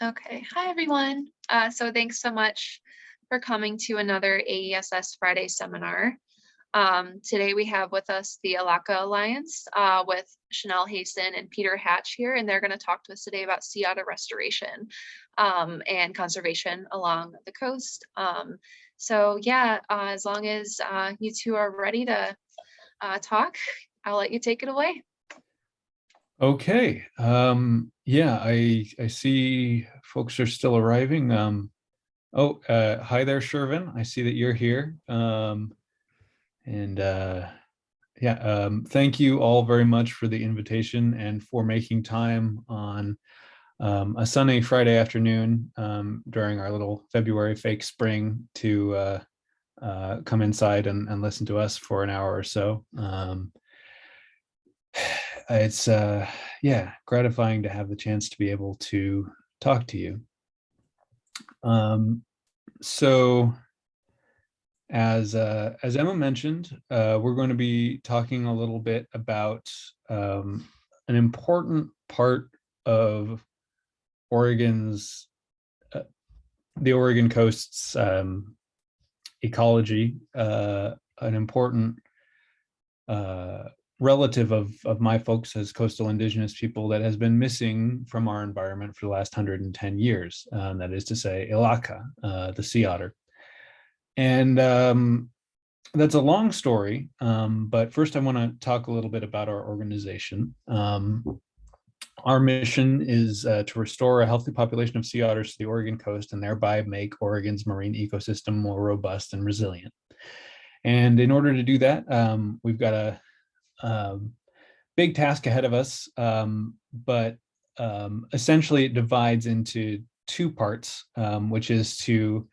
Okay, hi everyone. So thanks so much for coming to another AESS Friday seminar. Today we have with us the Elakha Alliance with Chanel Hason and Peter Hatch here, and they're going to talk to us today about sea otter restoration and conservation along the coast. As long as you two are ready to talk, I'll let you take it away. Okay. Yeah, I see folks are still arriving. Hi there, Shervin. I see that you're here. Thank you all very much for the invitation and for making time on a sunny Friday afternoon during our little February fake spring to come inside and listen to us for an hour or so. It's gratifying to have the chance to be able to talk to you. So as Emma mentioned, we're going to be talking a little bit about an important part of Oregon's the Oregon coast's ecology, an important relative of my folks as coastal indigenous people that has been missing from our environment for the last 110 years. That is to say, Elakha, the sea otter. And that's a long story, but first I want to talk a little bit about our organization. Our mission is to restore a healthy population of sea otters to the Oregon coast and thereby make Oregon's marine ecosystem more robust and resilient. And in order to do that, we've got a big task ahead of us, but essentially it divides into two parts, which is to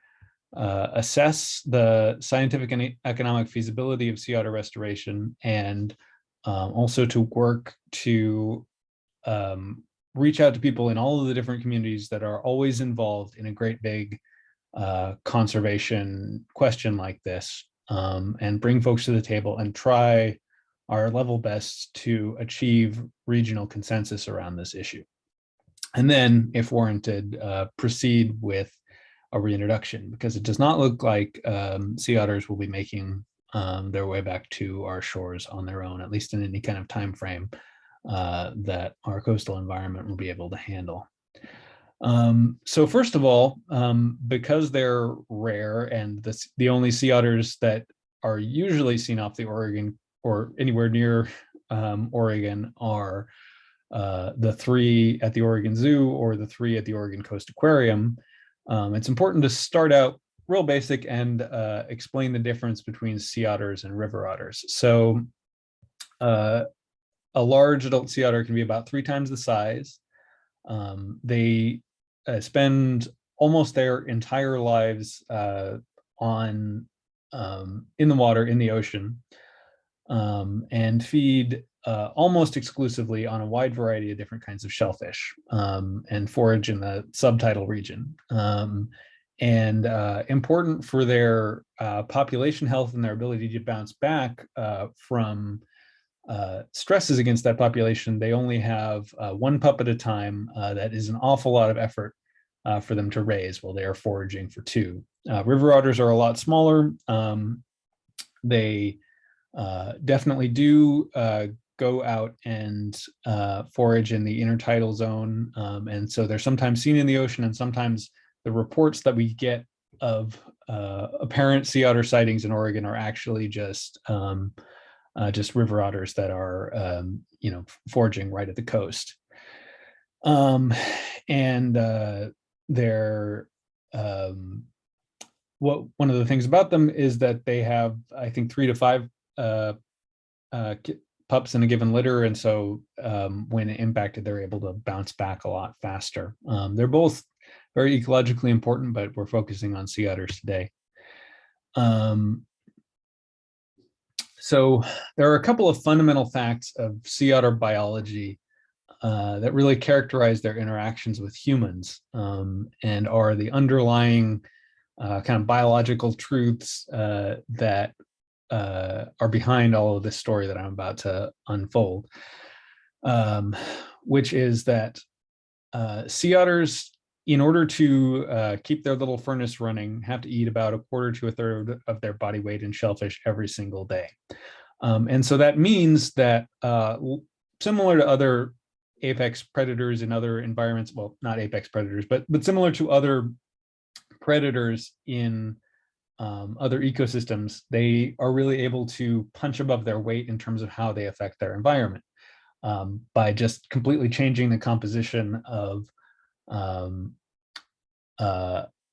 assess the scientific and economic feasibility of sea otter restoration, and also to work to reach out to people in all of the different communities that are always involved in a great big conservation question like this, and bring folks to the table and try our level best to achieve regional consensus around this issue. And then, if warranted, proceed with a reintroduction, because it does not look like sea otters will be making their way back to our shores on their own, at least in any kind of time frame that our coastal environment will be able to handle. So first of all, because they're rare and the only sea otters that are usually seen off the Oregon or anywhere near Oregon are the three at the Oregon Zoo or the three at the Oregon Coast Aquarium, it's important to start out real basic and explain the difference between sea otters and river otters. So a large adult sea otter can be about 3 times the size. They spend almost their entire lives in the water, in the ocean, and feed almost exclusively on a wide variety of different kinds of shellfish, and forage in the subtidal region. Important for their population health and their ability to bounce back from stresses against that population, they only have 1 pup at a time. That is an awful lot of effort for them to raise while they are foraging for 2. River otters are a lot smaller. They definitely do go out and forage in the intertidal zone. And so they're sometimes seen in the ocean, and sometimes the reports that we get of apparent sea otter sightings in Oregon are actually just river otters that are, foraging right at the coast. One of the things about them is that they have, I think, 3 to 5 pups in a given litter, and so when impacted, they're able to bounce back a lot faster. They're both very ecologically important, but we're focusing on sea otters today. So there are a couple of fundamental facts of sea otter biology that really characterize their interactions with humans, and are the underlying kind of biological truths that are behind all of this story that I'm about to unfold, which is that sea otters in order to keep their little furnace running, have to eat about a quarter to a third of their body weight in shellfish every single day. And so that means that similar to other apex predators in other environments, well, not apex predators, but similar to other predators in other ecosystems, they are really able to punch above their weight in terms of how they affect their environment by just completely changing the composition of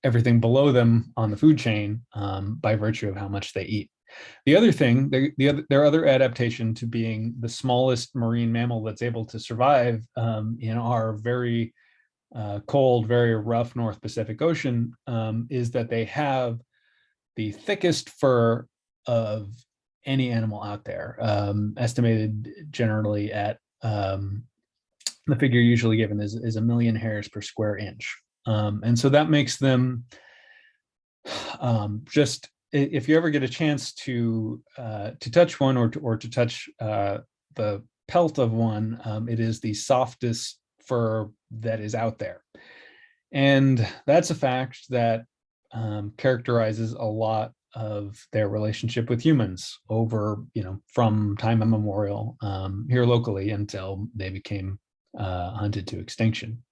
everything below them on the food chain by virtue of how much they eat. The other thing, their other adaptation to being the smallest marine mammal that's able to survive in our very cold, very rough North Pacific Ocean is that they have the thickest fur of any animal out there, estimated generally at the figure usually given is 1 million hairs per square inch. And so that makes them just, if you ever get a chance to touch one or to touch the pelt of one, it is the softest fur that is out there. And that's a fact that characterizes a lot of their relationship with humans over, from time immemorial here locally until they became hunted to extinction.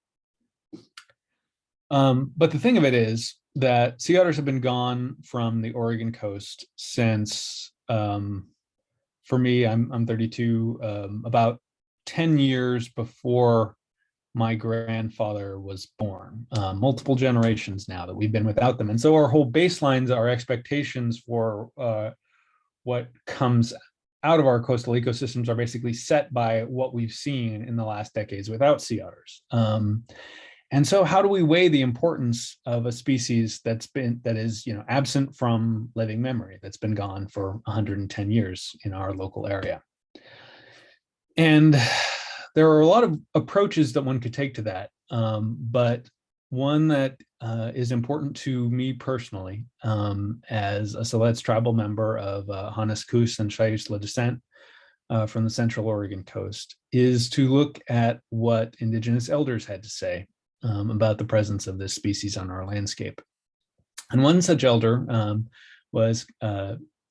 But the thing of it is that sea otters have been gone from the Oregon coast since, for me, I'm 32, about 10 years before my grandfather was born, multiple generations now that we've been without them. And so our whole baselines, our expectations for what comes out of our coastal ecosystems are basically set by what we've seen in the last decades without sea otters. And so how do we weigh the importance of a species that is absent from living memory, that's been gone for 110 years in our local area? And there are a lot of approaches that one could take to that, but one that is important to me personally as a Siletz tribal member of Hanas-Kus and Shayusla descent from the Central Oregon coast is to look at what Indigenous elders had to say about the presence of this species on our landscape. And one such elder was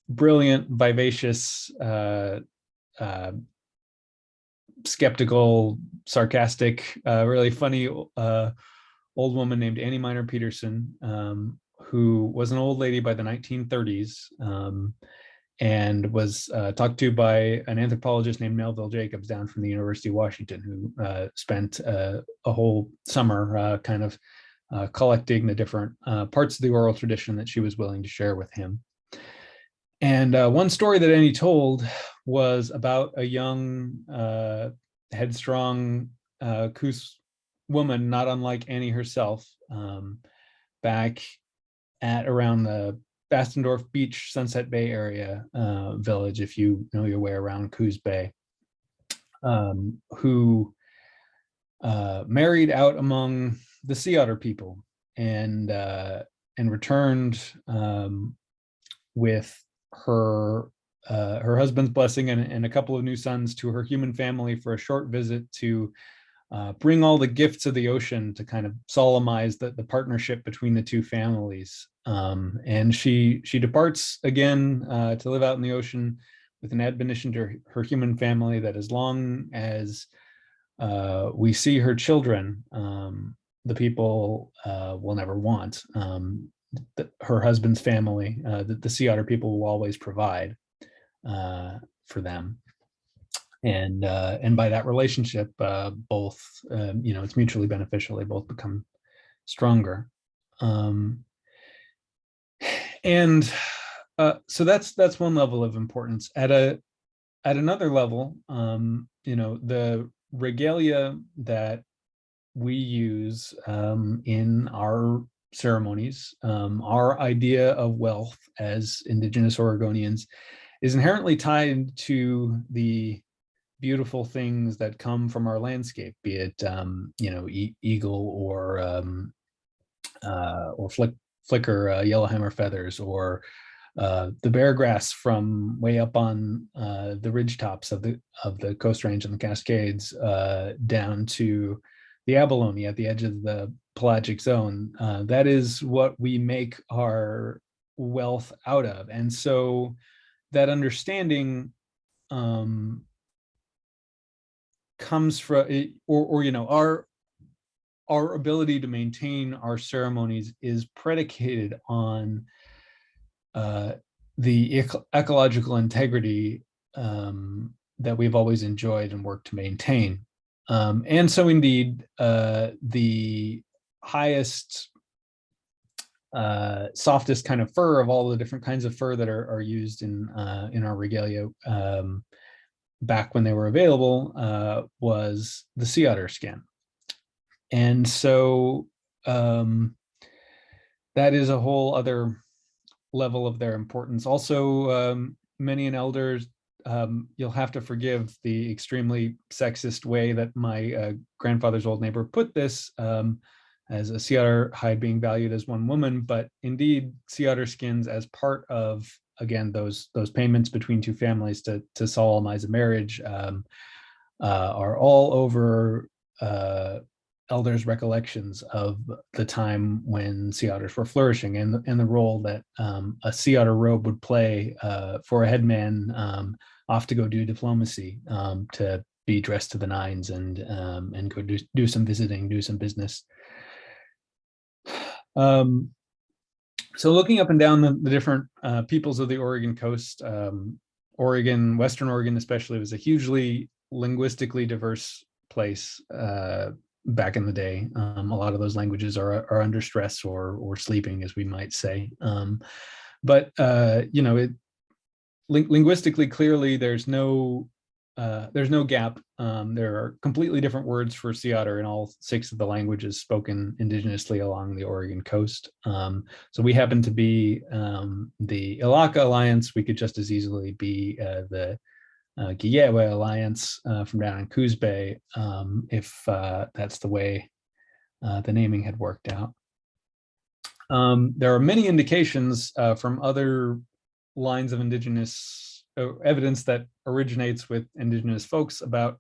brilliant, vivacious, skeptical, sarcastic, really funny old woman named Annie Miner Peterson, who was an old lady by the 1930s and was talked to by an anthropologist named Melville Jacobs down from the University of Washington, who spent a whole summer kind of collecting the different parts of the oral tradition that she was willing to share with him. And one story that Annie told was about a young, headstrong Kus woman, not unlike Annie herself, back at around the Bastendorf Beach, Sunset Bay area village, if you know your way around Coos Bay, who married out among the sea otter people and returned with her husband's blessing and a couple of new sons to her human family for a short visit to bring all the gifts of the ocean to kind of solemnize the partnership between the two families. And she departs again to live out in the ocean with an admonition to her human family that as long as we see her children, the people will never want. Her husband's family, the sea otter people will always provide for them. And by that relationship, both, it's mutually beneficial. They both become stronger. And so that's one level of importance. At another level, the regalia that we use in our ceremonies, our idea of wealth as Indigenous Oregonians is inherently tied to the beautiful things that come from our landscape, be it eagle or flicker yellowhammer feathers, or the bear grass from way up on the ridge tops of the Coast Range and the Cascades down to abalone at the edge of the pelagic zone. That is what we make our wealth out of. And so that understanding comes from, our ability to maintain our ceremonies is predicated on the ecological integrity that we've always enjoyed and worked to maintain. And so indeed, the highest, softest kind of fur of all the different kinds of fur that are used in our regalia back when they were available was the sea otter skin. And so that is a whole other level of their importance. Also, many an elders, you'll have to forgive the extremely sexist way that my grandfather's old neighbor put this, as a sea otter hide being valued as one woman, but indeed sea otter skins as part of, again, those payments between two families to solemnize a marriage are all over elders' recollections of the time when sea otters were flourishing, and the role that a sea otter robe would play for a headman off to go do diplomacy, to be dressed to the nines and go do some visiting, do some business. So looking up and down the different peoples of the Oregon coast, Oregon, Western Oregon especially, was a hugely linguistically diverse place back in the day. A lot of those languages are under stress or sleeping, as we might say. But linguistically, clearly, there's no gap. There are completely different words for sea otter in all 6 of the languages spoken indigenously along the Oregon coast. So we happen to be the Elakha Alliance. We could just as easily be the Giyehwe Alliance from down in Coos Bay, if that's the way the naming had worked out. There are many indications from other lines of indigenous evidence that originates with indigenous folks about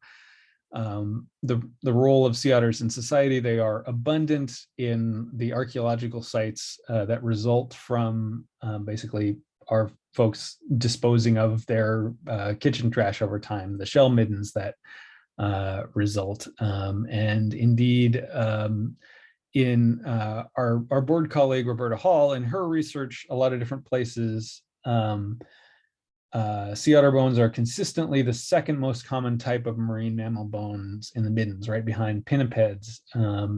the role of sea otters in society. They are abundant in the archaeological sites that result from basically our folks disposing of their kitchen trash over time, the shell middens that result. And indeed, in our board colleague, Roberta Hall, in her research, a lot of different places, sea otter bones are consistently the 2nd most common type of marine mammal bones in the middens, right behind pinnipeds,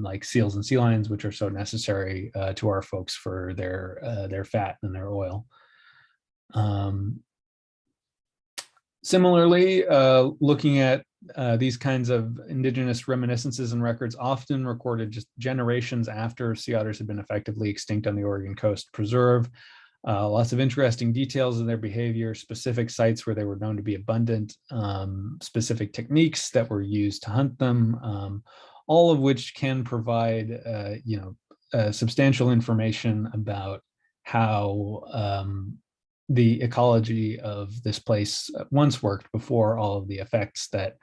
like seals and sea lions, which are so necessary to our folks for their fat and their oil. Similarly, looking at these kinds of indigenous reminiscences and records, often recorded just generations after sea otters had been effectively extinct on the Oregon coast, preserve lots of interesting details of their behavior, specific sites where they were known to be abundant, specific techniques that were used to hunt them, all of which can provide substantial information about how the ecology of this place once worked before all of the effects that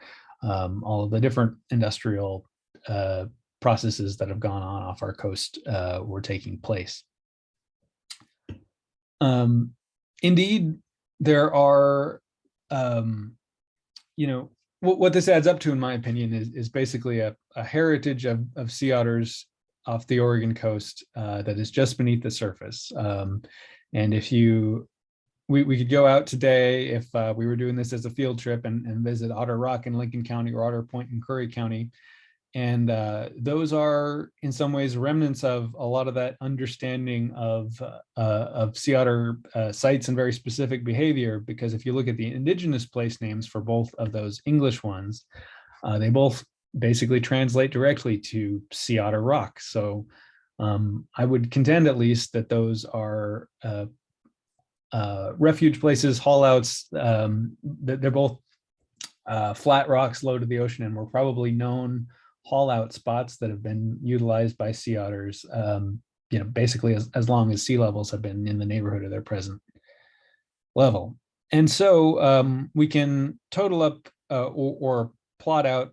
all of the different industrial processes that have gone on off our coast were taking place. Indeed, there are, what this adds up to, in my opinion, is basically a heritage of sea otters off the Oregon coast that is just beneath the surface. And if we could go out today, if we were doing this as a field trip, and visit Otter Rock in Lincoln County or Otter Point in Curry County. And those are in some ways remnants of a lot of that understanding of sea otter sites and very specific behavior, because if you look at the indigenous place names for both of those English ones, they both basically translate directly to sea otter rock. So I would contend at least that those are refuge places, haul outs. They're both flat rocks low to the ocean, and were probably known haul out spots that have been utilized by sea otters, basically as long as sea levels have been in the neighborhood of their present level. And so we can total up or plot out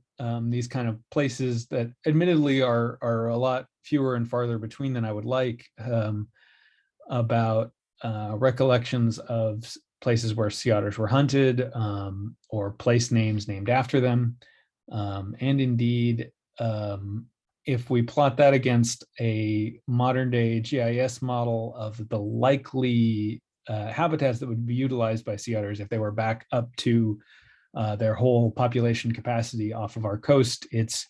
these kind of places that admittedly are a lot fewer and farther between than I would like, about recollections of places where sea otters were hunted, or place names named after them. And indeed, if we plot that against a modern day GIS model of the likely habitats that would be utilized by sea otters if they were back up to their whole population capacity off of our coast, it's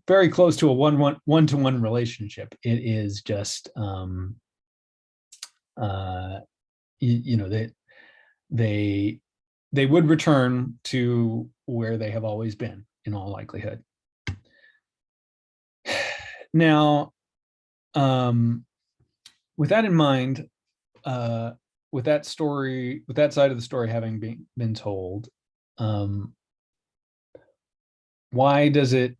very close to a one-to-one relationship. It is just, you know, they would return to where they have always been in all likelihood. Now, with that in mind, with that story, with that side of the story having been told, why does it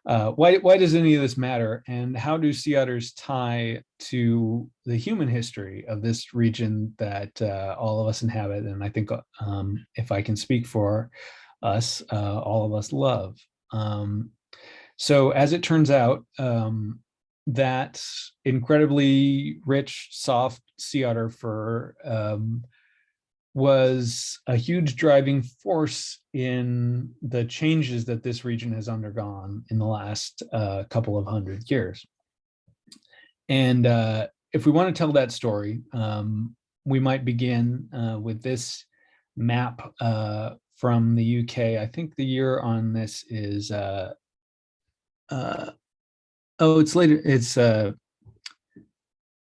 why does any of this matter, and how do sea otters tie to the human history of this region that all of us inhabit, and I think, if I can speak for us, all of us love? So as it turns out, that incredibly rich, soft sea otter fur was a huge driving force in the changes that this region has undergone in the last couple of hundred years. And if we want to tell that story, we might begin with this map from the UK. I think the year on this is, it's later, it's from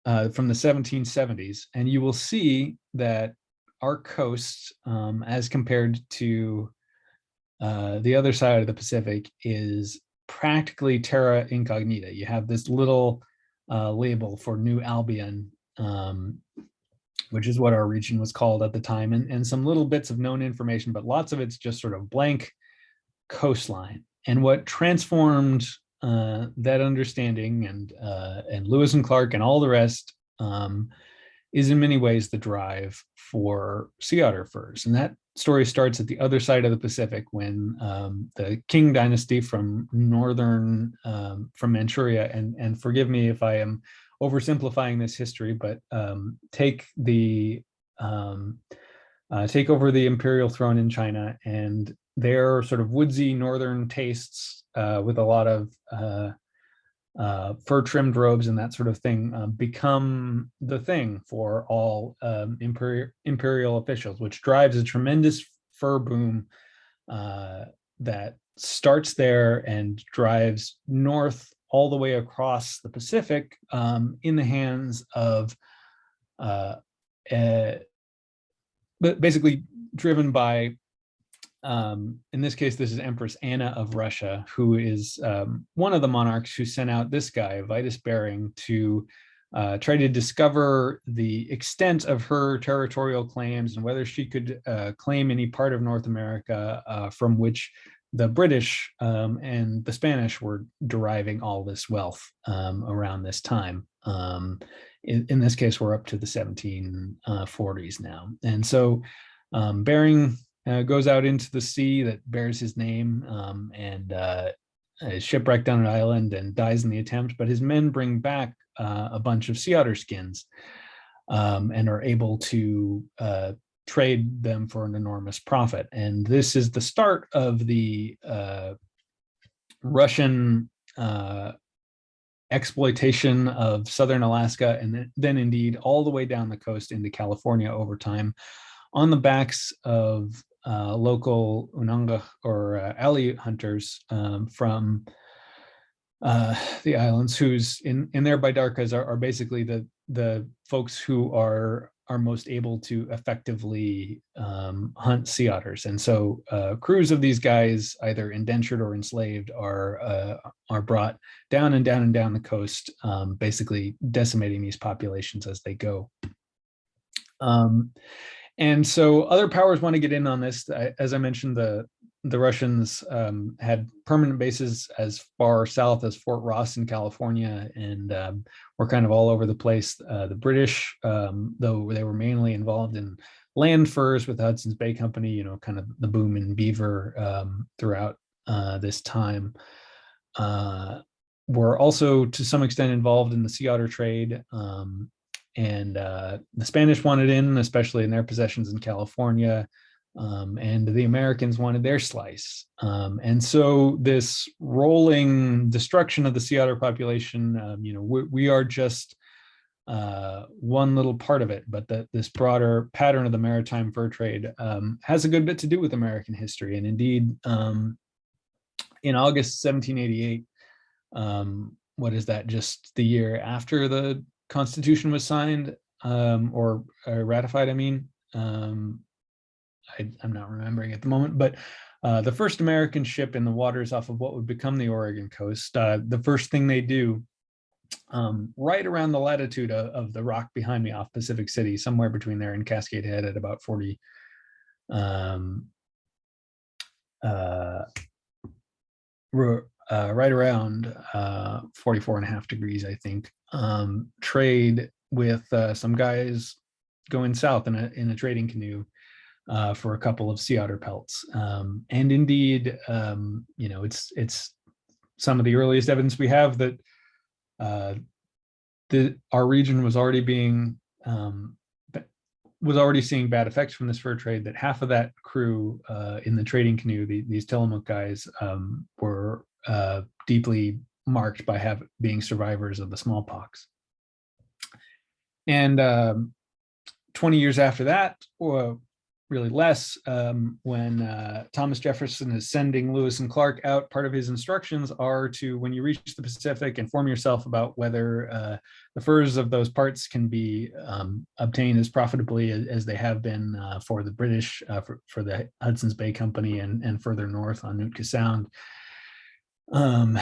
the 1770s. And you will see that our coast, as compared to the other side of the Pacific, is practically terra incognita. You have this little label for New Albion, which is what our region was called at the time, and some little bits of known information, but lots of it's just sort of blank coastline. And what transformed that understanding, and Lewis and Clark and all the rest, is in many ways the drive for sea otter furs. And that story starts at the other side of the Pacific when the Qing dynasty from northern, from Manchuria, and forgive me if I am oversimplifying this history, but take over the imperial throne in China, and their sort of woodsy northern tastes, with a lot of fur trimmed robes and that sort of thing, become the thing for all imperial officials, which drives a tremendous fur boom that starts there and drives north all the way across the Pacific, in the hands of basically driven by, in this case, this is Empress Anna of Russia, who is one of the monarchs who sent out this guy, Vitus Bering, to try to discover the extent of her territorial claims and whether she could claim any part of North America from which the British and the Spanish were deriving all this wealth around this time. In this case, we're up to the 1740s now. And so Bering goes out into the sea that bears his name, and is shipwrecked on an island and dies in the attempt, but his men bring back a bunch of sea otter skins, and are able to trade them for an enormous profit. And this is the start of the Russian exploitation of southern Alaska, and then indeed all the way down the coast into California over time, on the backs of local Unanga or alley hunters from the islands, who's in their bidarkas are basically the folks who are most able to effectively hunt sea otters. And so crews of these guys, either indentured or enslaved, are brought down and down and down the coast, basically decimating these populations as they go. And so other powers want to get in on this. As I mentioned, the Russians had permanent bases as far south as Fort Ross in California, and were kind of all over the place. The British, though they were mainly involved in land furs with the Hudson's Bay Company, kind of the boom in beaver throughout this time. Were also to some extent involved in the sea otter trade. And the Spanish wanted in, especially in their possessions in California. And the Americans wanted their slice. And so this rolling destruction of the sea otter population, we are just one little part of it, but this broader pattern of the maritime fur trade has a good bit to do with American history. And indeed, in August 1788, what is that, just the year after the Constitution was signed, or ratified, I mean. I'm not remembering at the moment, but the first American ship in the waters off of what would become the Oregon coast, the first thing they do, right around the latitude of the rock behind me off Pacific City, somewhere between there and Cascade Head at about 40, right around 44.5 degrees, I think, trade with some guys going south in a trading canoe for a couple of sea otter pelts. And indeed, it's some of the earliest evidence we have that our region was already seeing bad effects from this fur trade, that half of that crew in the trading canoe, these Tillamook guys, were deeply marked by being survivors of the smallpox. And 20 years after that, or really less, when Thomas Jefferson is sending Lewis and Clark out, part of his instructions are to, when you reach the Pacific, inform yourself about whether the furs of those parts can be obtained as profitably as they have been for the British, for the Hudson's Bay Company, and further north on Nootka Sound. And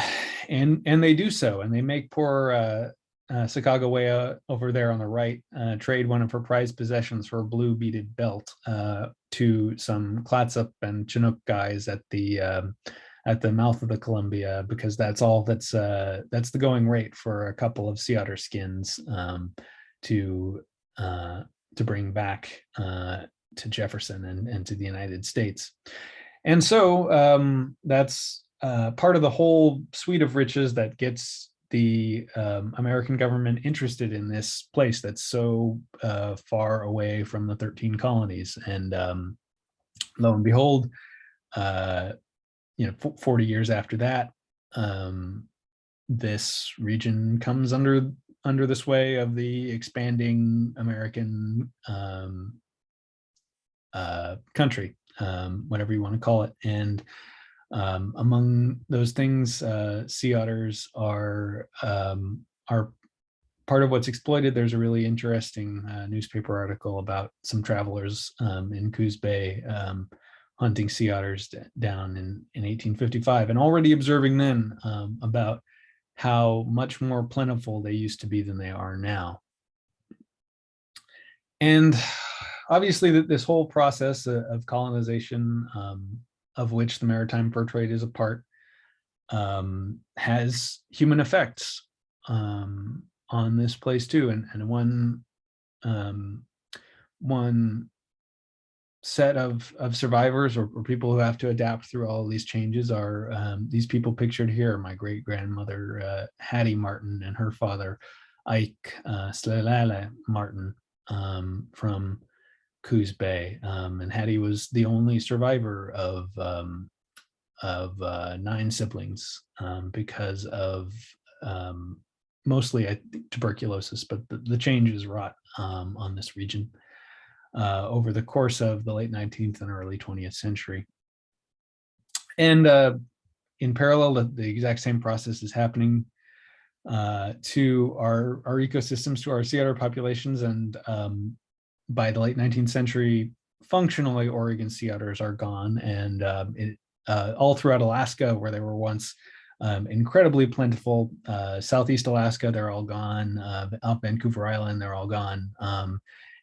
they do so, and they make poor Sacagawea over there on the right trade one of her prized possessions for a blue beaded belt to some Clatsop and Chinook guys at the mouth of the Columbia, because that's the going rate for a couple of sea otter skins to bring back to Jefferson and to the United States. And so that's part of the whole suite of riches that gets the American government interested in this place that's so far away from the 13 colonies. And lo and behold, 40 years after that, this region comes under the sway of the expanding American country, whatever you want to call it. And among those things, sea otters are part of what's exploited. There's a really interesting newspaper article about some travelers in Coos Bay hunting sea otters down in 1855, and already observing then about how much more plentiful they used to be than they are now. And obviously, this whole process of colonization, of which the maritime fur trade is a part, has human effects on this place too. And one set of survivors or people who have to adapt through all of these changes are these people pictured here. My great grandmother Hattie Martin and her father Ike Slelala Martin from Coos Bay, and Hattie was the only survivor of 9 siblings because of mostly, I think, tuberculosis, but the changes wrought on this region over the course of the late 19th and early 20th century. And in parallel, the exact same process is happening to our ecosystems, to our sea otter populations. And by the late 19th century, functionally, Oregon sea otters are gone. And all throughout Alaska, where they were once incredibly plentiful, Southeast Alaska, they're all gone. Up Vancouver Island, they're all gone.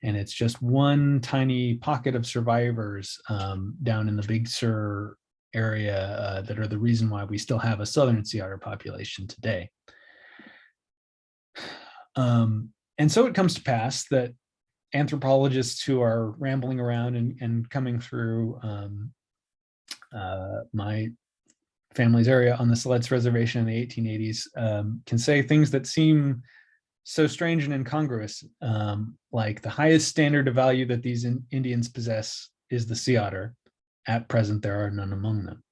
And it's just one tiny pocket of survivors down in the Big Sur area that are the reason why we still have a southern sea otter population today. And so it comes to pass that anthropologists who are rambling around and coming through my family's area on the Siletz Reservation in the 1880s can say things that seem so strange and incongruous, like the highest standard of value that these Indians possess is the sea otter. At present, there are none among them.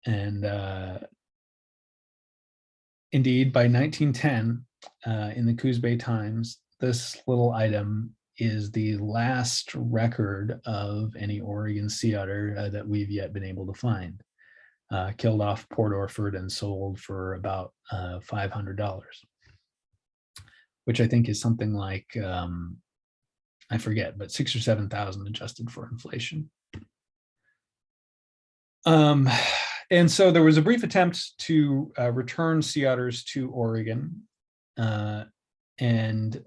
And indeed, by 1910, in the Coos Bay Times, this little item is the last record of any Oregon sea otter that we've yet been able to find. Killed off Port Orford and sold for about $500, which I think is something like, I forget, but 6,000 or 7,000 adjusted for inflation. And so there was a brief attempt to return sea otters to Oregon, and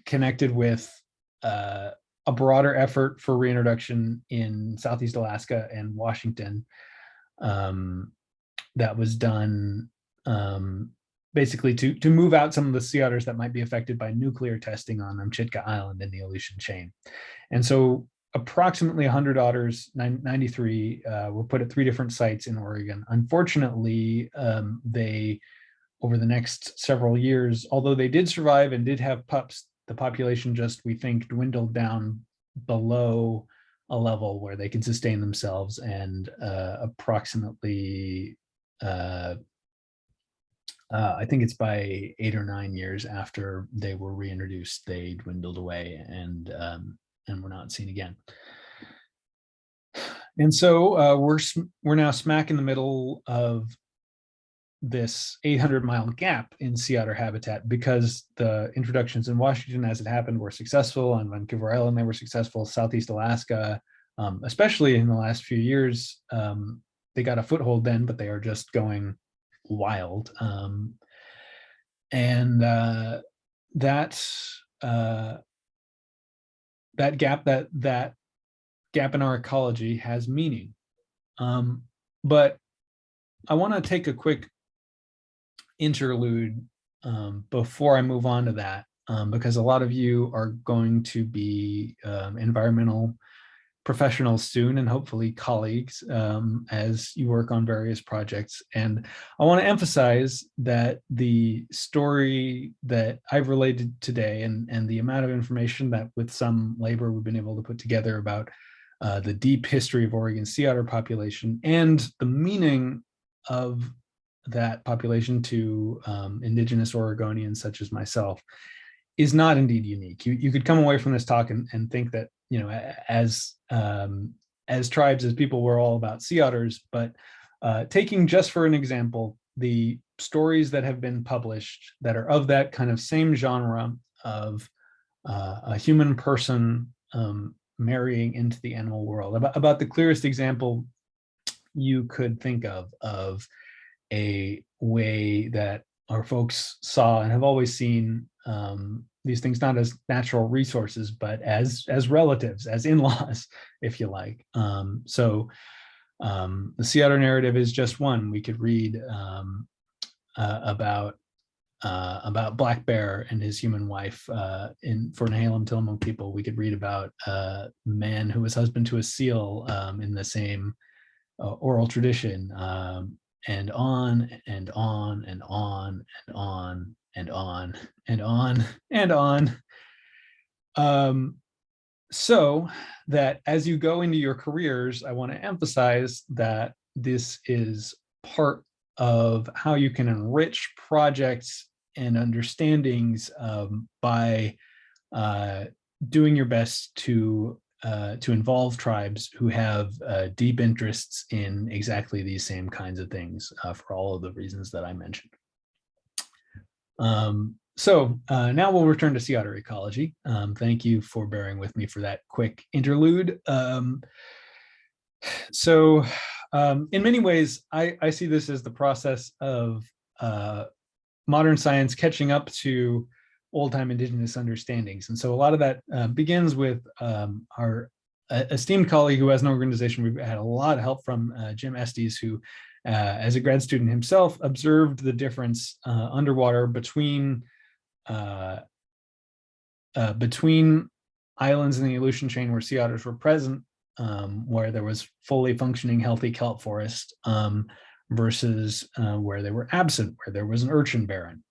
connected with a broader effort for reintroduction in Southeast Alaska and Washington. That was done basically to move out some of the sea otters that might be affected by nuclear testing on Amchitka Island in the Aleutian chain. And so approximately 100 otters, 93, were put at 3 different sites in Oregon. Unfortunately, they, over the next several years, although they did survive and did have pups, the population just, we think, dwindled down below a level where they can sustain themselves, and approximately I think it's by 8 or 9 years after they were reintroduced, they dwindled away and were not seen again. And so we're now smack in the middle of this 800-mile gap in sea otter habitat, because the introductions in Washington, as it happened, were successful. On Vancouver Island, they were successful. Southeast Alaska, especially in the last few years, they got a foothold then, but they are just going wild. And that gap in our ecology has meaning. But I want to take a quick interlude before I move on to that, because a lot of you are going to be environmental professionals soon, and hopefully colleagues, as you work on various projects. And I want to emphasize that the story that I've related today, and the amount of information that with some labor we've been able to put together about the deep history of Oregon sea otter population and the meaning of that population to Indigenous Oregonians such as myself, is not indeed unique. You could come away from this talk and think that, you know, as tribes, as people, we're all about sea otters. But taking just for an example, the stories that have been published that are of that kind of same genre of a human person marrying into the animal world, about the clearest example you could think of a way that our folks saw and have always seen these things not as natural resources, but as relatives, as in-laws, if you like. So the sea otter narrative is just one. We could read about Black Bear and his human wife for Nehalem Tillamook people. We could read about the man who was husband to a seal in the same oral tradition, and on and on and on and on and on and on and on. So that as you go into your careers, I want to emphasize that this is part of how you can enrich projects and understandings by doing your best to involve tribes who have deep interests in exactly these same kinds of things, for all of the reasons that I mentioned. So now we'll return to sea otter ecology. Thank you for bearing with me for that quick interlude. So in many ways, I see this as the process of modern science catching up to old-time Indigenous understandings. And so a lot of that begins with our esteemed colleague who has an organization we've had a lot of help from, Jim Estes, who as a grad student himself observed the difference underwater between between islands in the Aleutian chain where sea otters were present, where there was fully functioning healthy kelp forest, versus where they were absent, where there was an urchin barren.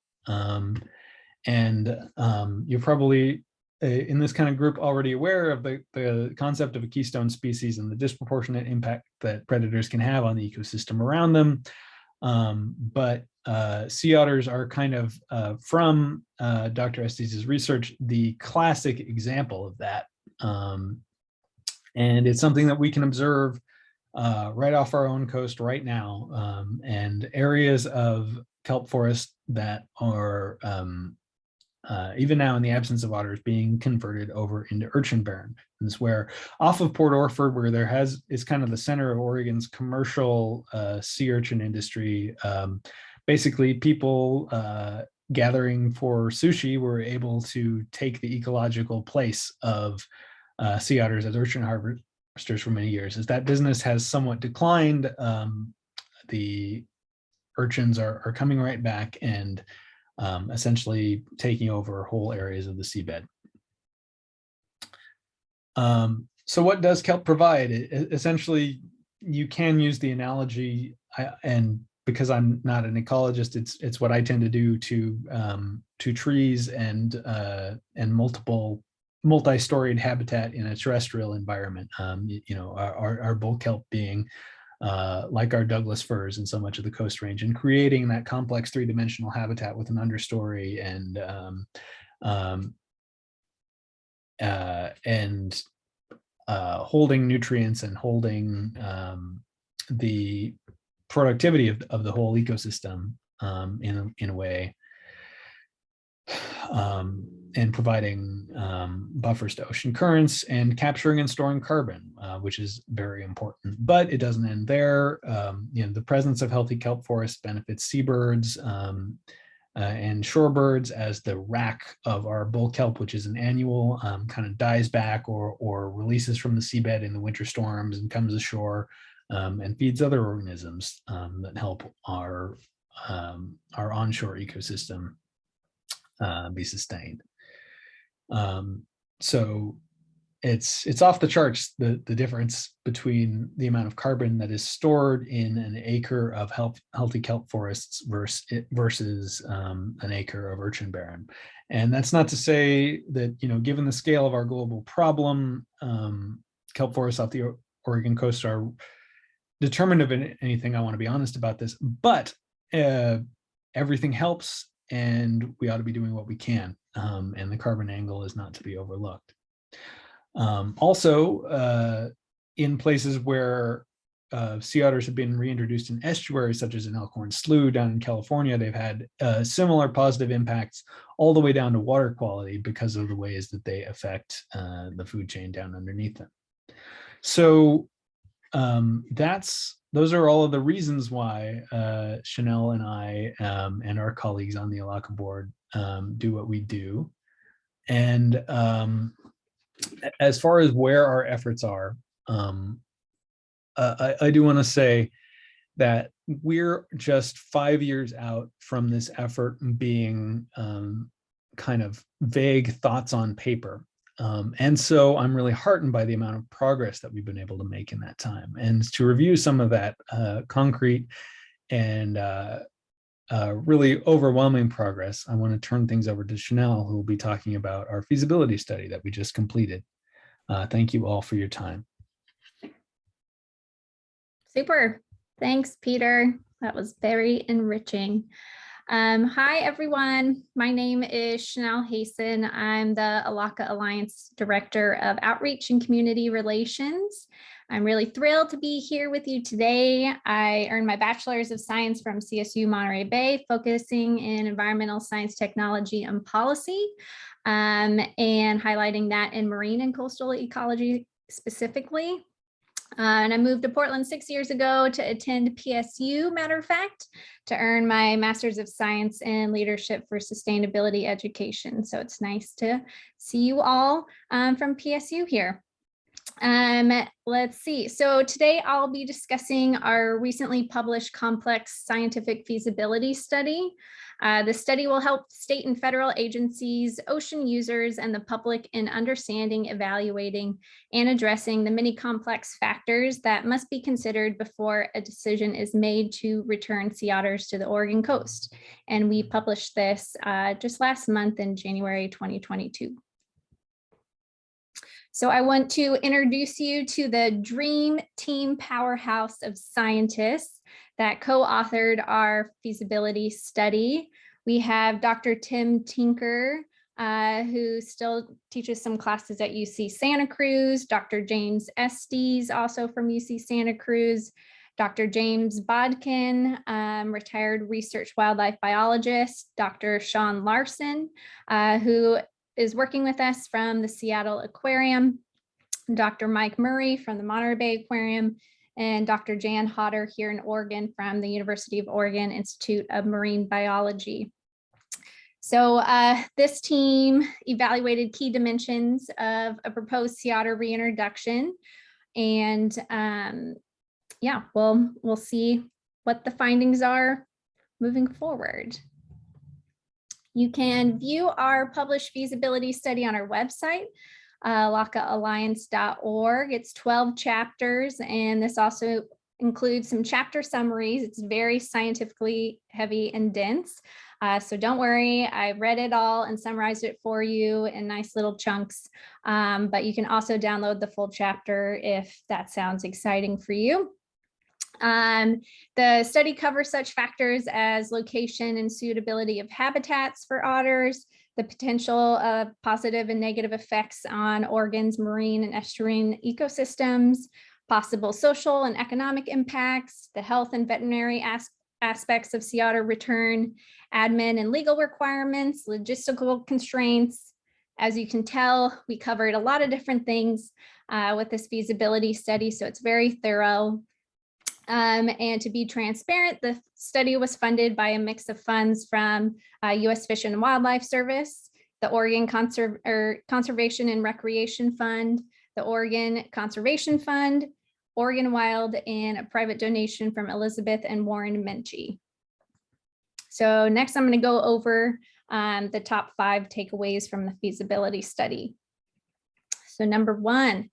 You're probably in this kind of group already aware of the concept of a keystone species and the disproportionate impact that predators can have on the ecosystem around them. But sea otters are kind of, from Dr. Estes' research, the classic example of that. And it's something that we can observe right off our own coast right now, and areas of kelp forest that are even now, in the absence of otters, being converted over into urchin barren. And it's where, off of Port Orford, where is kind of the center of Oregon's commercial sea urchin industry. Basically, people gathering for sushi were able to take the ecological place of sea otters as urchin harvesters for many years. As that business has somewhat declined, the urchins are coming right back and essentially taking over whole areas of the seabed. So what does kelp provide? Essentially, you can use the analogy, and because I'm not an ecologist, it's what I tend to do to trees and multi-storied habitat in a terrestrial environment. Our bull kelp being like our Douglas firs in so much of the Coast Range, and creating that complex three-dimensional habitat with an understory and holding nutrients and holding the productivity of the whole ecosystem in a way, and providing buffers to ocean currents and capturing and storing carbon, which is very important. But it doesn't end there. The presence of healthy kelp forests benefits seabirds and shorebirds, as the rack of our bull kelp, which is an annual, kind of dies back or releases from the seabed in the winter storms and comes ashore and feeds other organisms that help our onshore ecosystem be sustained. So it's off the charts, the difference between the amount of carbon that is stored in an acre of healthy kelp forests versus an acre of urchin barren. And that's not to say that, given the scale of our global problem, kelp forests off the Oregon coast are determinative of anything. I want to be honest about this, but everything helps, and we ought to be doing what we can. And the carbon angle is not to be overlooked. Also, in places where sea otters have been reintroduced in estuaries, such as in Elkhorn Slough down in California, they've had similar positive impacts all the way down to water quality because of the ways that they affect the food chain down underneath them. So those are all of the reasons why Chanelle and I and our colleagues on the Elakha board do what we do. And as far as where our efforts are, I do want to say that we're just 5 years out from this effort being kind of vague thoughts on paper. And so I'm really heartened by the amount of progress that we've been able to make in that time. And to review some of that concrete and really overwhelming progress, I want to turn things over to Chanelle, who will be talking about our feasibility study that we just completed. Thank you all for your time. Super. Thanks, Peter. That was very enriching. Hi, everyone. My name is Chanel Hason. I'm the Elakha Alliance Director of Outreach and Community Relations. I'm really thrilled to be here with you today. I earned my Bachelor's of Science from CSU Monterey Bay, focusing in environmental science, technology, and policy, and highlighting that in marine and coastal ecology specifically. And I moved to Portland 6 years ago to attend PSU, matter of fact, to earn my Master's of Science in Leadership for Sustainability Education. So it's nice to see you all from PSU here. Let's see. So today I'll be discussing our recently published complex scientific feasibility study. The study will help state and federal agencies, ocean users, and the public in understanding, evaluating, and addressing the many complex factors that must be considered before a decision is made to return sea otters to the Oregon coast. And we published this just last month in January 2022. So I want to introduce you to the dream team powerhouse of scientists that co-authored our feasibility study. We have Dr. Tim Tinker, who still teaches some classes at UC Santa Cruz, Dr. James Estes, also from UC Santa Cruz, Dr. James Bodkin, retired research wildlife biologist, Dr. Sean Larson, who is working with us from the Seattle Aquarium, Dr. Mike Murray from the Monterey Bay Aquarium, and Dr. Jan Hodder here in Oregon from the University of Oregon Institute of Marine Biology. So this team evaluated key dimensions of a proposed sea otter reintroduction. And yeah, we'll see what the findings are moving forward. You can view our published feasibility study on our website, elakhaalliance.org. It's 12 chapters, and this also includes some chapter summaries. It's very scientifically heavy and dense. So don't worry, I read it all and summarized it for you in nice little chunks. But you can also download the full chapter if that sounds exciting for you. The study covers such factors as location and suitability of habitats for otters, the potential of positive and negative effects on Oregon's marine and estuarine ecosystems, possible social and economic impacts, the health and veterinary aspects of sea otter return, admin and legal requirements, logistical constraints. As you can tell, we covered a lot of different things with this feasibility study, so it's very thorough. And to be transparent, the study was funded by a mix of funds from U.S. Fish and Wildlife Service, the Oregon Conservation and Recreation Fund, the Oregon Conservation Fund, Oregon Wild, and a private donation from Elizabeth and Warren Menchie. So next I'm going to go over the top 5 takeaways from the feasibility study. So number 1,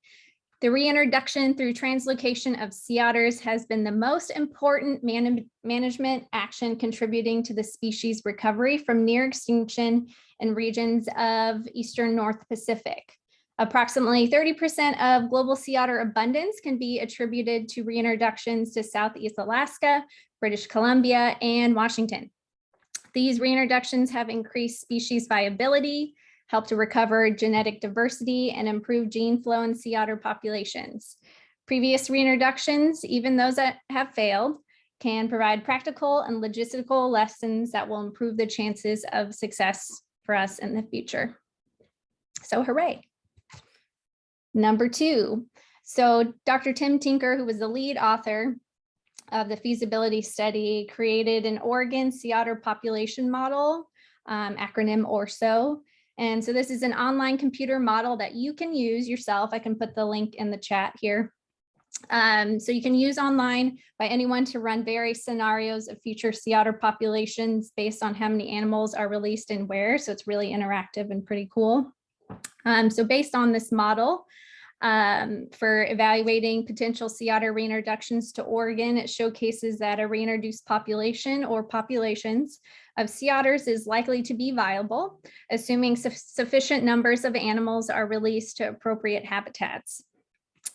the reintroduction through translocation of sea otters has been the most important management action contributing to the species recovery from near extinction in regions of Eastern North Pacific. Approximately 30% of global sea otter abundance can be attributed to reintroductions to Southeast Alaska, British Columbia, and Washington. These reintroductions have increased species viability, help to recover genetic diversity, and improve gene flow in sea otter populations. Previous reintroductions, even those that have failed, can provide practical and logistical lessons that will improve the chances of success for us in the future. So hooray. Number 2, so Dr. Tim Tinker, who was the lead author of the feasibility study, created an Oregon sea otter population model, acronym ORSO. And so this is an online computer model that you can use yourself. I can put the link in the chat here. So you can use online by anyone to run various scenarios of future sea otter populations based on how many animals are released and where. So it's really interactive and pretty cool. So based on this model, for evaluating potential sea otter reintroductions to Oregon, it showcases that a reintroduced population or populations of sea otters is likely to be viable, assuming sufficient numbers of animals are released to appropriate habitats.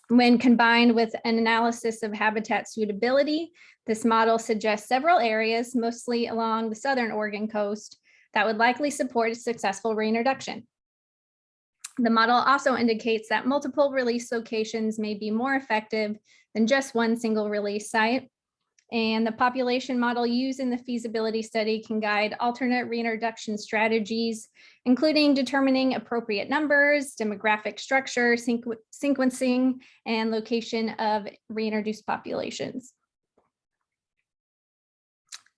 When combined with an analysis of habitat suitability, this model suggests several areas, mostly along the southern Oregon coast, that would likely support a successful reintroduction. The model also indicates that multiple release locations may be more effective than just one single release site. And the population model used in the feasibility study can guide alternate reintroduction strategies, including determining appropriate numbers, demographic structure, sequencing, and location of reintroduced populations.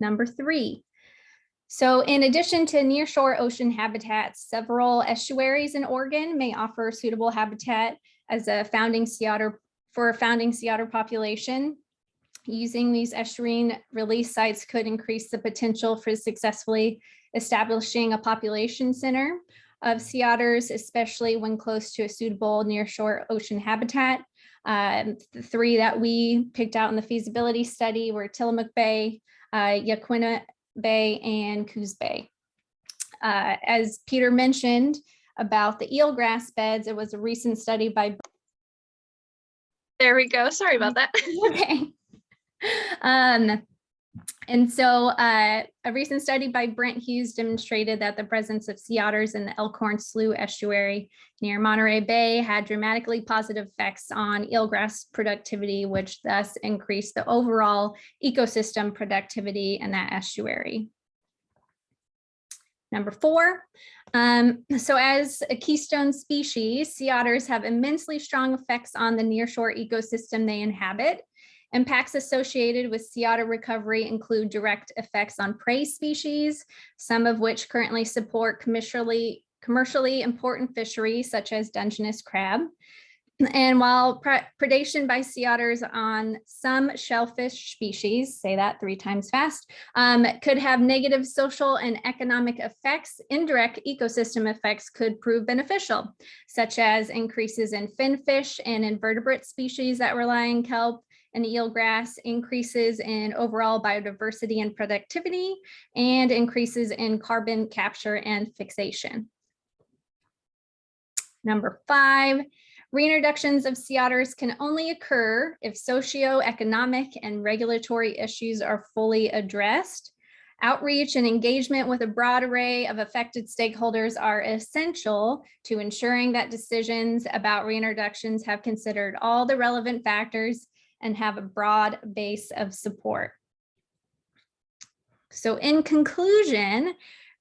Number 3. So in addition to nearshore ocean habitats, several estuaries in Oregon may offer suitable habitat as a founding sea otter for a founding sea otter population. Using these estuarine release sites could increase the potential for successfully establishing a population center of sea otters, especially when close to a suitable nearshore ocean habitat. The three that we picked out in the feasibility study were Tillamook Bay, Yaquina Bay, and Coos Bay. As Peter mentioned about the eelgrass beds, it was a recent study by... There we go. Sorry about that. Okay. And so a recent study by Brent Hughes demonstrated that the presence of sea otters in the Elkhorn Slough estuary near Monterey Bay had dramatically positive effects on eelgrass productivity, which thus increased the overall ecosystem productivity in that estuary. Number 4, so as a keystone species, sea otters have immensely strong effects on the nearshore ecosystem they inhabit. Impacts associated with sea otter recovery include direct effects on prey species, some of which currently support commercially important fisheries such as Dungeness crab. And while predation by sea otters on some shellfish species, say that 3 times fast, could have negative social and economic effects, indirect ecosystem effects could prove beneficial, such as increases in finfish and invertebrate species that rely on kelp and eelgrass, increases in overall biodiversity and productivity, and increases in carbon capture and fixation. Number 5, reintroductions of sea otters can only occur if socioeconomic and regulatory issues are fully addressed. Outreach and engagement with a broad array of affected stakeholders are essential to ensuring that decisions about reintroductions have considered all the relevant factors and have a broad base of support. So in conclusion,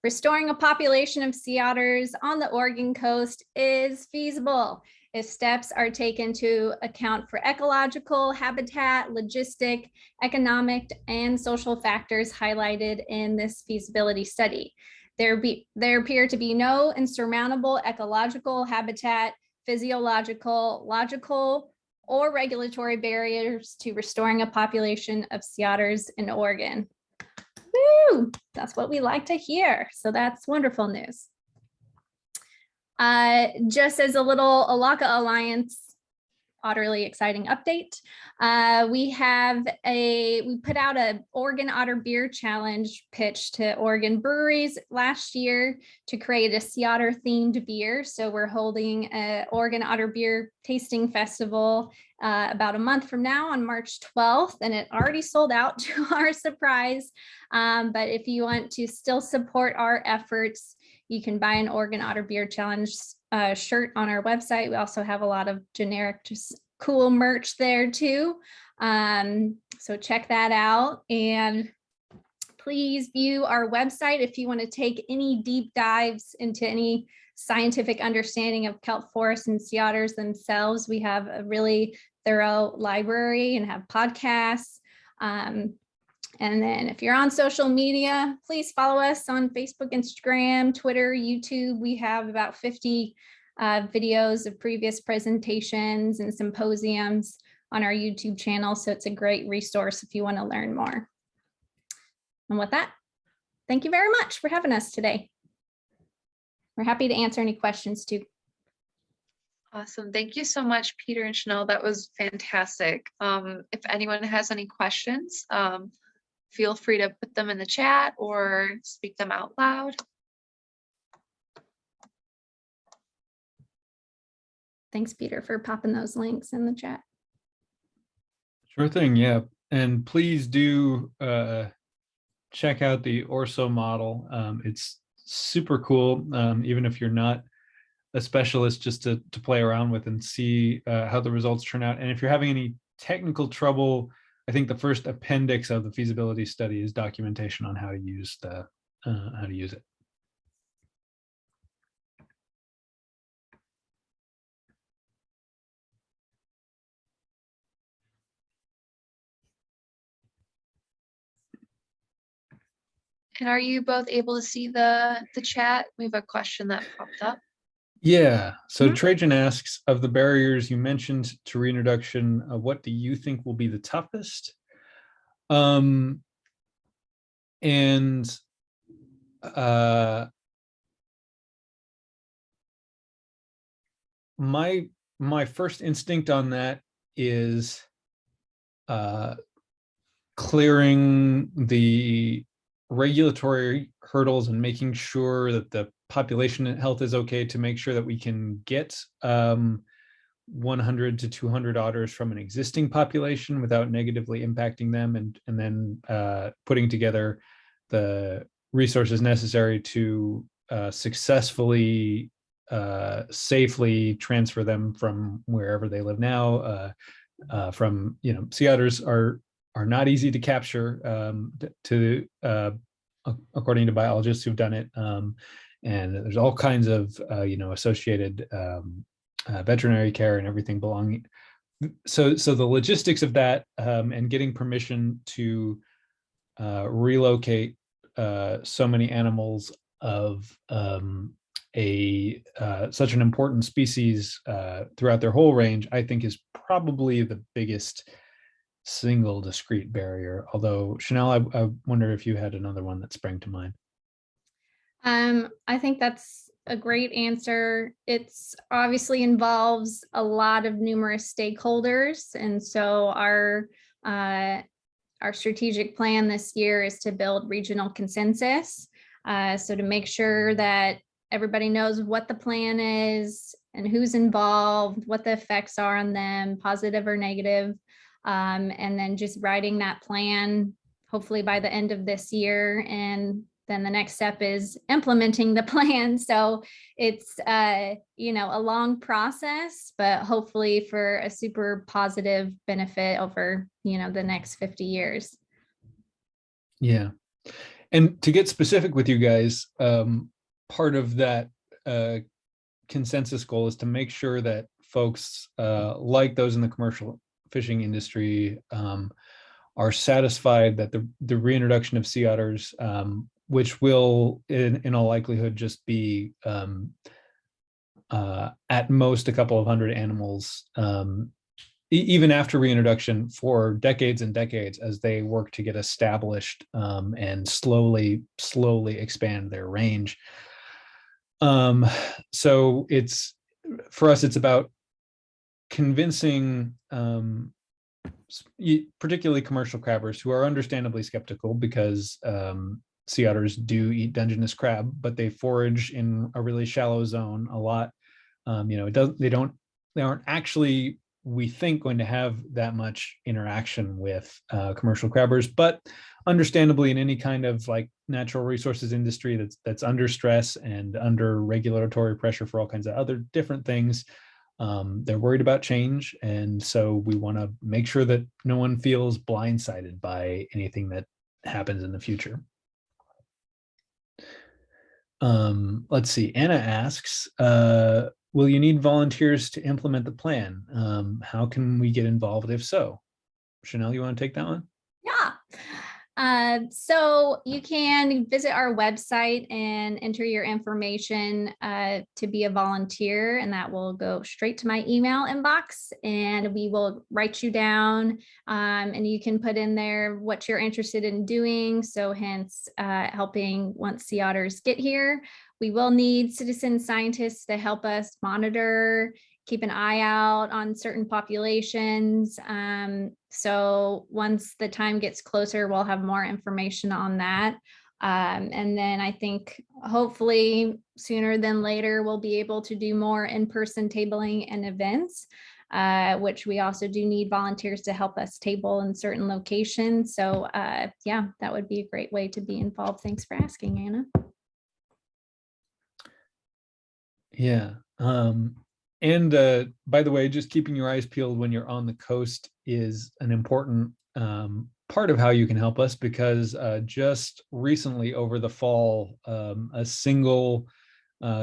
restoring a population of sea otters on the Oregon coast is feasible if steps are taken to account for ecological, habitat, logistic, economic, and social factors highlighted in this feasibility study. There appear to be no insurmountable ecological, habitat, physiological, logical, or regulatory barriers to restoring a population of sea otters in Oregon. Woo! That's what we like to hear. So that's wonderful news. Just as a little Elakha Alliance Otterly exciting update, we put out a Oregon Otter Beer Challenge pitch to Oregon breweries last year to create a sea otter themed beer. So we're holding an Oregon Otter Beer Tasting Festival about a month from now on March 12th, and it already sold out to our surprise. But if you want to still support our efforts, you can buy an Oregon Otter Beer Challenge shirt on our website. We also have a lot of generic, just cool merch there too. So check that out, and please view our website if you want to take any deep dives into any scientific understanding of kelp forests and sea otters themselves. We have a really thorough library and have podcasts. And then if you're on social media, please follow us on Facebook, Instagram, Twitter, YouTube. We have about 50 videos of previous presentations and symposiums on our YouTube channel. So it's a great resource if you want to learn more. And with that, thank you very much for having us today. We're happy to answer any questions too. Awesome. Thank you so much, Peter and Chanel. That was fantastic. If anyone has any questions, feel free to put them in the chat or speak them out loud. Thanks, Peter, for popping those links in the chat. Sure thing, yeah. And please do check out the ORSO model. It's super cool, even if you're not a specialist, just to play around with and see how the results turn out. And if you're having any technical trouble, I think the first appendix of the feasibility study is documentation on how to use it. And are you both able to see the chat? We have a question that popped up. Yeah, so Mhm. Trajan asks, of the barriers you mentioned to reintroduction, what do you think will be the toughest? And my first instinct on that is clearing the regulatory hurdles and making sure that the population health is okay, to make sure that we can get 100 to 200 otters from an existing population without negatively impacting them, and then putting together the resources necessary to successfully safely transfer them from wherever they live now. From sea otters are not easy to capture, according to biologists who've done it, and there's all kinds of associated veterinary care and everything belonging. So the logistics of that, and getting permission to relocate so many animals of such an important species throughout their whole range, I think is probably the biggest single discrete barrier. Although, Chanel, I wonder if you had another one that sprang to mind. I think that's a great answer. It's obviously involves a lot of numerous stakeholders. And so our strategic plan this year is to build regional consensus. So to make sure that everybody knows what the plan is and who's involved, what the effects are on them, positive or negative. And then just writing that plan, hopefully by the end of this year. And then the next step is implementing the plan. So it's, a long process, but hopefully for a super positive benefit over, the next 50 years. Yeah. And to get specific with you guys, part of that consensus goal is to make sure that folks like those in the commercial fishing industry are satisfied that the reintroduction of sea otters, which will in all likelihood just be at most a couple of hundred animals, even after reintroduction, for decades and decades, as they work to get established and slowly expand their range. So for us, it's about convincing particularly commercial crabbers, who are understandably skeptical, because sea otters do eat Dungeness crab, but they forage in a really shallow zone a lot. They aren't actually, we think, going to have that much interaction with commercial crabbers, but understandably, in any kind of like natural resources industry that's under stress and under regulatory pressure for all kinds of other different things, they're worried about change. And so we want to make sure that no one feels blindsided by anything that happens in the future. Let's see. Anna asks, will you need volunteers to implement the plan? How can we get involved if so? Chanel, you want to take that one? Yeah. So you can visit our website and enter your information to be a volunteer, and that will go straight to my email inbox, and we will write you down, and you can put in there what you're interested in doing. So hence helping once sea otters get here. We will need citizen scientists to help us monitor, keep an eye out on certain populations. So once the time gets closer, we'll have more information on that. And then I think hopefully sooner than later, we'll be able to do more in-person tabling and events, which we also do need volunteers to help us table in certain locations. So yeah, that would be a great way to be involved. Thanks for asking, Anna. Yeah. And by the way, just keeping your eyes peeled when you're on the coast is an important part of how you can help us, because just recently over the fall, a single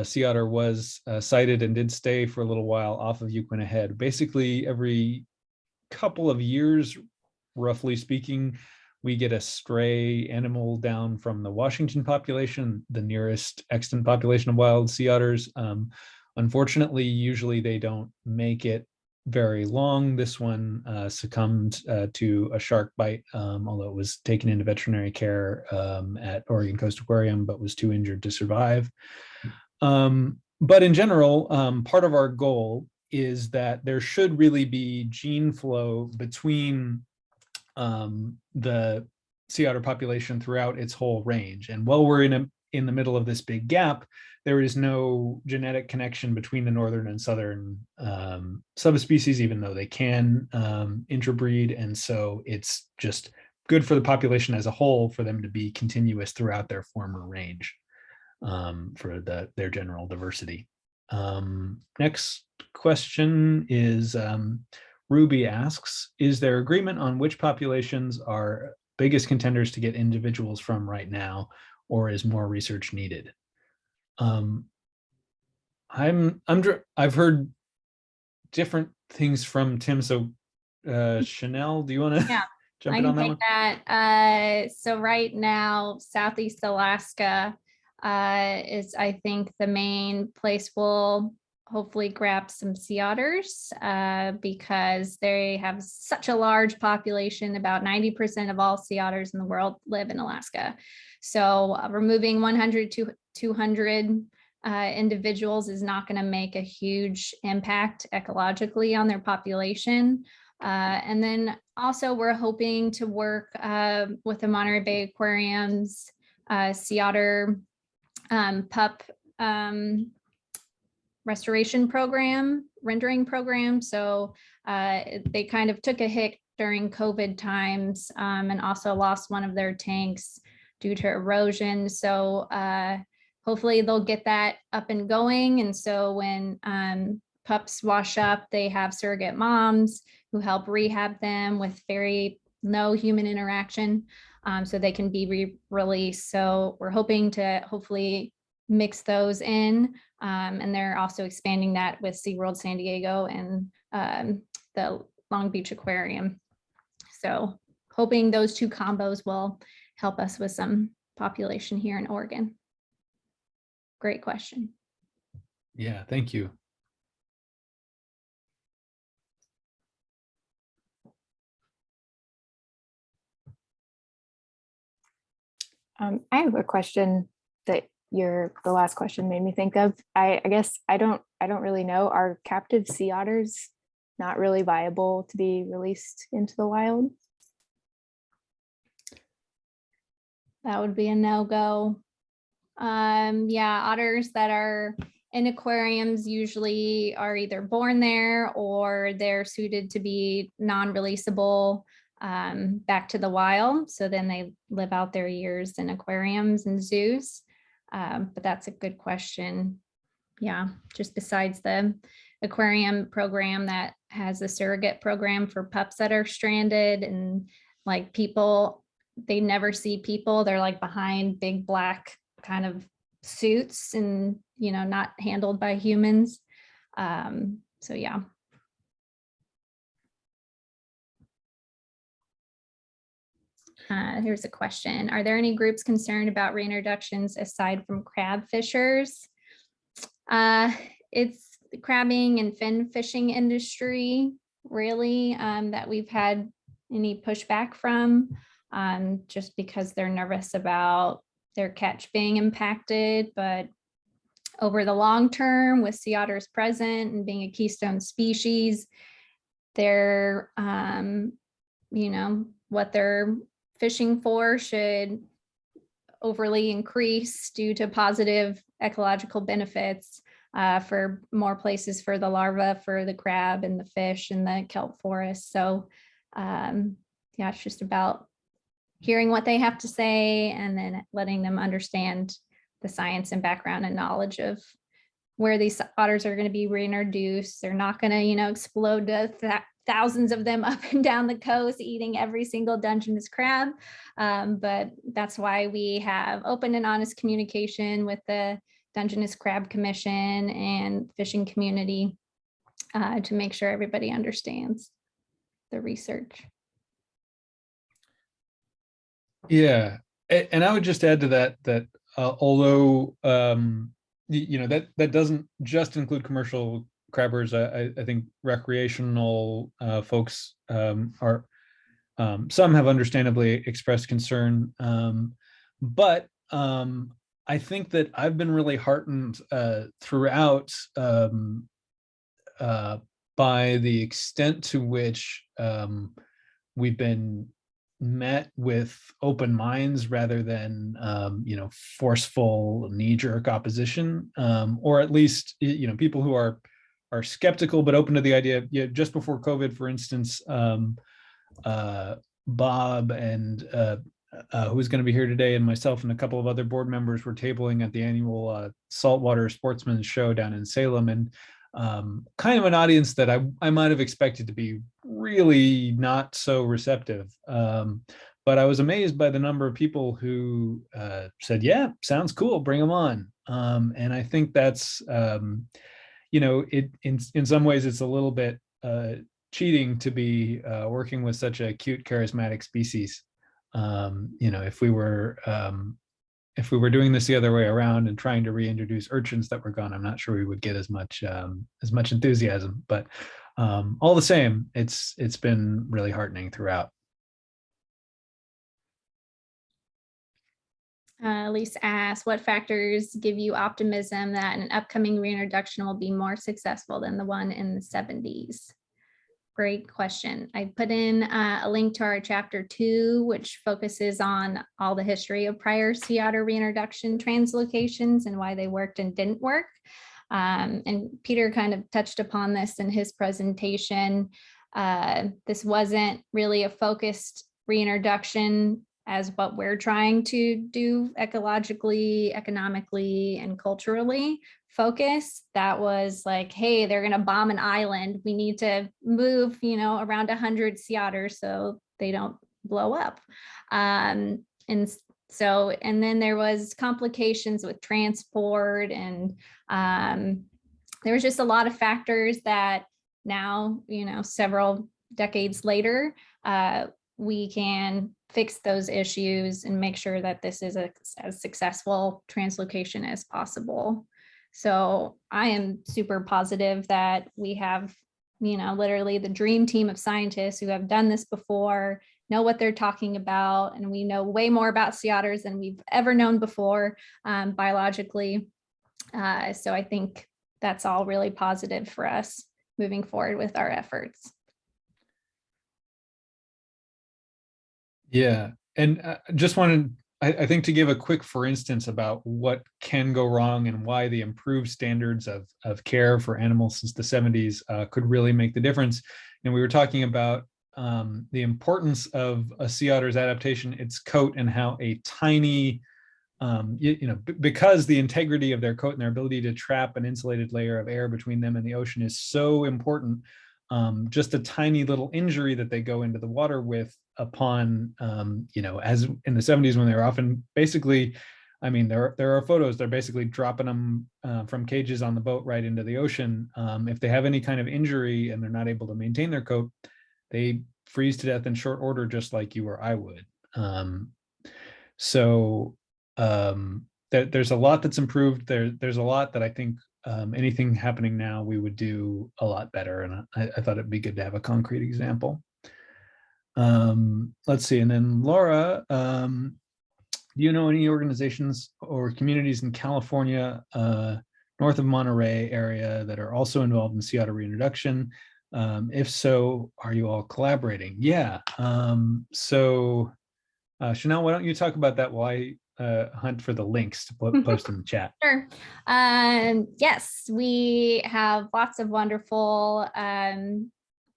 sea otter was sighted and did stay for a little while off of Yuquina Head. Basically, every couple of years, roughly speaking, we get a stray animal down from the Washington population, the nearest extant population of wild sea otters. Unfortunately, usually they don't make it very long. This one succumbed to a shark bite, although it was taken into veterinary care at Oregon Coast Aquarium, but was too injured to survive. But in general, part of our goal is that there should really be gene flow between the sea otter population throughout its whole range. And while we're in the middle of this big gap, there is no genetic connection between the northern and southern subspecies, even though they can interbreed. And so it's just good for the population as a whole for them to be continuous throughout their former range for their general diversity. Next question is, Ruby asks, is there agreement on which populations are biggest contenders to get individuals from right now, or is more research needed? I've heard different things from Tim. So Chanel, do you want to jump in on that one? That. So right now, Southeast Alaska is, I think, the main place we'll hopefully grab some sea otters because they have such a large population. About 90% of all sea otters in the world live in Alaska. So removing 100 to 200 individuals is not going to make a huge impact ecologically on their population. And then also we're hoping to work with the Monterey Bay Aquarium's sea otter pup restoration program, rendering program. So they kind of took a hit during COVID times and also lost one of their tanks due to erosion. So hopefully they'll get that up and going. And so when pups wash up, they have surrogate moms who help rehab them with no human interaction so they can be released. So we're hoping to hopefully mix those in. And they're also expanding that with SeaWorld San Diego and the Long Beach Aquarium. So hoping those two combos will help us with some population here in Oregon. Great question. Yeah, thank you. I have a question that the last question made me think of. I guess I don't really know. Are captive sea otters not really viable to be released into the wild? That would be a no-go. Yeah, otters that are in aquariums usually are either born there or they're suited to be non-releasable back to the wild. So then they live out their years in aquariums and zoos. But that's a good question. Yeah, just besides the aquarium program that has a surrogate program for pups that are stranded, and like people, they never see people. They're like behind big black kind of suits and, you know, not handled by humans. So yeah. Here's a question. Are there any groups concerned about reintroductions aside from crab fishers? It's the crabbing and fin fishing industry, really, that we've had any pushback from, just because they're nervous about their catch being impacted. But over the long term, with sea otters present and being a keystone species, they're, you know, what they're fishing for should overly increase due to positive ecological benefits for more places for the larva, for the crab and the fish and the kelp forest. So yeah, it's just about hearing what they have to say and then letting them understand the science and background and knowledge of where these otters are going to be reintroduced. They're not going to, you know, explode to thousands of them up and down the coast eating every single Dungeness crab. But that's why we have open and honest communication with the Dungeness Crab Commission and fishing community to make sure everybody understands the research. Yeah, and I would just add to that although that doesn't just include commercial crabbers. I think recreational folks are, some have understandably expressed concern, but I think that I've been really heartened throughout by the extent to which we've been met with open minds rather than forceful knee-jerk opposition, or at least people who are skeptical but open to the idea. Just before COVID, for instance, Bob and who's going to be here today, and myself and a couple of other board members were tabling at the annual Saltwater Sportsman's Show down in Salem, and kind of an audience that I might have expected to be really not so receptive. But I was amazed by the number of people who said, yeah, sounds cool, bring them on. And I think that's, in some ways it's a little bit cheating to be working with such a cute, charismatic species. If we were doing this the other way around and trying to reintroduce urchins that were gone, I'm not sure we would get as much enthusiasm. But all the same, it's been really heartening throughout. Lisa asks, what factors give you optimism that an upcoming reintroduction will be more successful than the one in the 70s? Great question. I put in a link to our chapter 2, which focuses on all the history of prior sea otter reintroduction translocations and why they worked and didn't work. And Peter kind of touched upon this in his presentation. This wasn't really a focused reintroduction as what we're trying to do ecologically, economically, and culturally focus. That was like, hey, they're going to bomb an island. We need to move, around 100 sea otters so they don't blow up. And then there was complications with transport, and there was just a lot of factors that now, several decades later, we can fix those issues and make sure that this is as successful translocation as possible. So I am super positive that we have, literally the dream team of scientists who have done this before, know what they're talking about, and we know way more about sea otters than we've ever known before biologically. So I think that's all really positive for us moving forward with our efforts. Yeah, and just wanted, I think, to give a quick for instance about what can go wrong and why the improved standards of care for animals since the 70s could really make the difference. And we were talking about the importance of a sea otter's adaptation, its coat, and how a tiny, because the integrity of their coat and their ability to trap an insulated layer of air between them and the ocean is so important. Just a tiny little injury that they go into the water with upon, as in the 70s when they were often basically, there are photos, they're basically dropping them from cages on the boat right into the ocean. If they have any kind of injury and they're not able to maintain their coat, they freeze to death in short order, just like you or I would. There's a lot that's improved. There's a lot that I think anything happening now we would do a lot better, and I thought it'd be good to have a concrete example. Let's see, and then Laura, do you know any organizations or communities in California north of Monterey area that are also involved in sea otter reintroduction? If so, are you all collaborating? Yeah. So Chanel, why don't you talk about that while I hunt for the links to post in the chat? Sure. Yes, we have lots of wonderful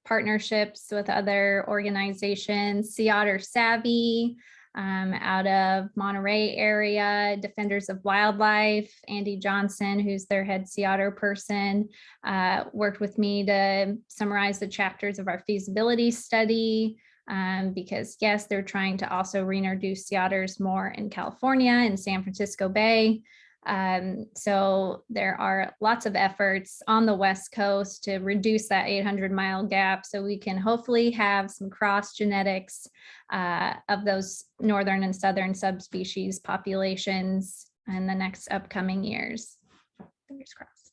partnerships with other organizations. Sea Otter Savvy out of Monterey area, Defenders of Wildlife, Andy Johnson, who's their head sea otter person, worked with me to summarize the chapters of our feasibility study. Because yes, they're trying to also reintroduce sea otters more in California and San Francisco Bay. So there are lots of efforts on the West Coast to reduce that 800-mile gap so we can hopefully have some cross genetics of those northern and southern subspecies populations in the next upcoming years. Fingers crossed.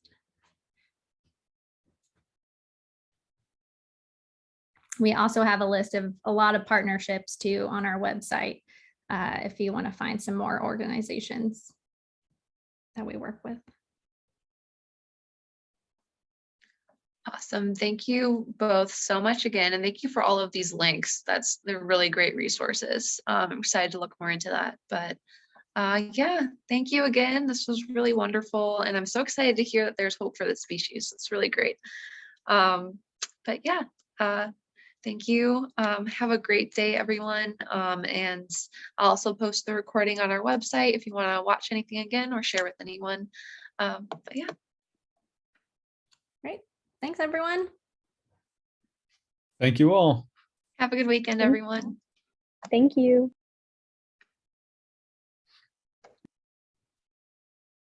We also have a list of a lot of partnerships too on our website if you want to find some more organizations that we work with. Awesome. Thank you both so much again. And thank you for all of these links. They're really great resources. I'm excited to look more into that. But yeah, thank you again. This was really wonderful. And I'm so excited to hear that there's hope for the species. It's really great. But yeah, thank you. Have a great day, everyone. And I'll also post the recording on our website if you want to watch anything again or share with anyone. But yeah. Great. Thanks, everyone. Thank you all. Have a good weekend, everyone. Thank you.